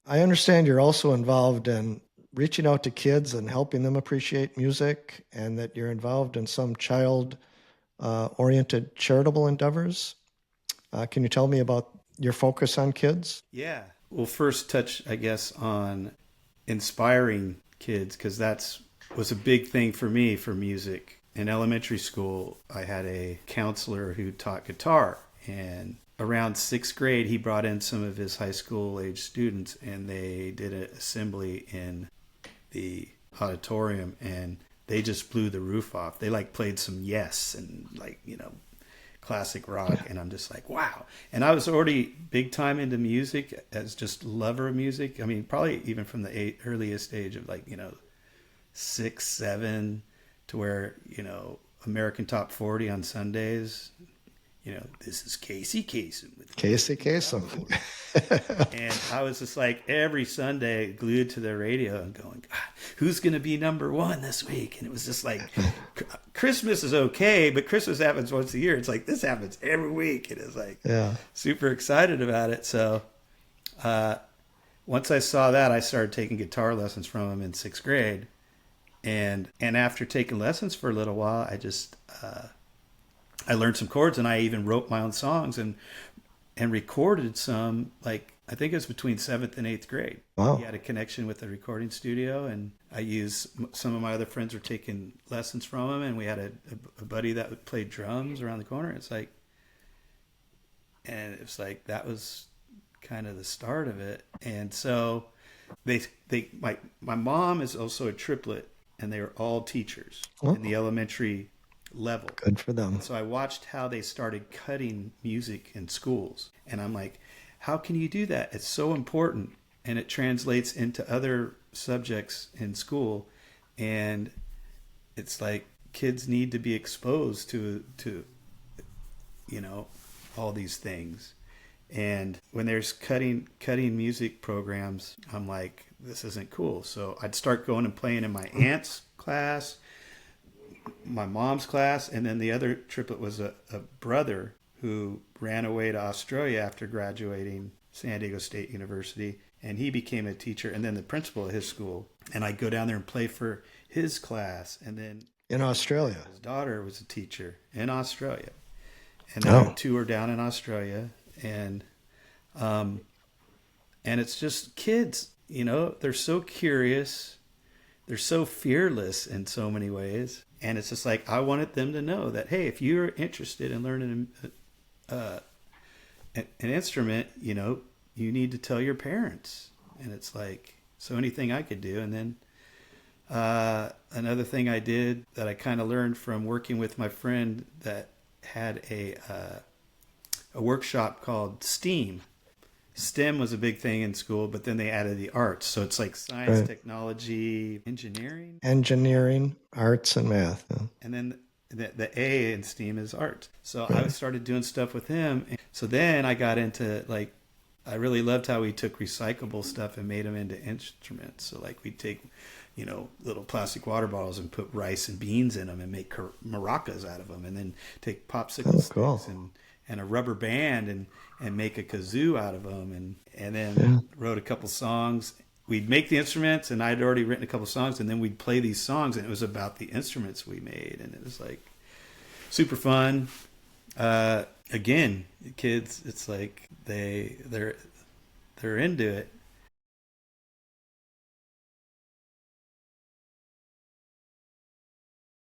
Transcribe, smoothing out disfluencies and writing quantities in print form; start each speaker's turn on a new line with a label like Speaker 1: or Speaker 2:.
Speaker 1: I understand you're also involved in reaching out to kids and helping them appreciate music, and that you're involved in some child oriented charitable endeavors. Can you tell me about your focus on kids?
Speaker 2: Yeah. We'll first touch, I guess, on inspiring kids because that's was a big thing for me for music. In elementary school, I had a counselor who taught guitar, and around sixth grade, he brought in some of his high school age students, and they did an assembly in the auditorium, and they just blew the roof off. They like played some Yes and like classic rock, and I'm just like, wow. And I was already big time into music as just lover of music. I mean, probably even from the earliest age of like 6, 7, to where American Top 40 on Sundays. This is Casey Kasem with
Speaker 1: Casey
Speaker 2: American Top
Speaker 1: Kasem.
Speaker 2: 40. And I was just like every Sunday glued to the radio and going, "God, who's going to be number one this week?" And it was just like, Christmas is okay, but Christmas happens once a year. It's like this happens every week. And it's like
Speaker 1: Yeah.
Speaker 2: super excited about it. So uh, once I saw that, I started taking guitar lessons from him in sixth grade. And after taking lessons for a little while, I learned some chords, and I even wrote my own songs and recorded some, like I think it was between seventh and eighth grade. He
Speaker 1: Wow.
Speaker 2: had a connection with the recording studio, and I used some of my other friends were taking lessons from him, and we had a buddy that would play drums around the corner. And it was like that was kind of the start of it. And so my mom is also a triplet, and they were all teachers in the
Speaker 1: Well,
Speaker 2: elementary level.
Speaker 1: good for
Speaker 2: And
Speaker 1: them.
Speaker 2: so I watched how they started cutting music in schools. And I'm like, how can you do that? It's so important. And it translates into other subjects in school. And it's like kids need to be exposed to you know, all these things. And when there's cutting music programs, I'm like, this isn't cool. So I'd start going and playing in my aunt's class, my mom's class, and then the other triplet was a brother who ran away to Australia after graduating San Diego State University, and he became a teacher and then the principal of his school. And I'd go down there and play for his class, and then
Speaker 1: In Australia.
Speaker 2: his daughter was a teacher in Australia, and then I
Speaker 1: Oh,
Speaker 2: would tour down in Australia, um, and it's just kids, they're so curious, they're so fearless in so many ways, and it's just like I wanted them to know that hey, if you're interested in learning uh, an instrument, you need to tell your parents. And it's like so anything I could do, and then another thing I did that I kind of learned from working with my friend that had a workshop called STEAM. STEM was a big thing in school, but then they added the arts. So it's like science,
Speaker 1: right.
Speaker 2: technology, engineering,
Speaker 1: Engineering, arts, and math. Yeah.
Speaker 2: and then the A in STEAM is art. So I
Speaker 1: Right.
Speaker 2: started doing stuff with him. So then I got into like, I really loved how he took recyclable stuff and made them into instruments. So like we'd take, little plastic water bottles and put rice and beans in them and make maracas out of them, and then take popsicle
Speaker 1: Oh,
Speaker 2: sticks
Speaker 1: cool.
Speaker 2: and a rubber band and make a kazoo out of them, and then
Speaker 1: Yeah.
Speaker 2: wrote a couple songs. We'd make the instruments, and I'd already written a couple songs, and then we'd play these songs, and it was about the instruments we made, and it was like super fun. Again, kids, it's like they're into it,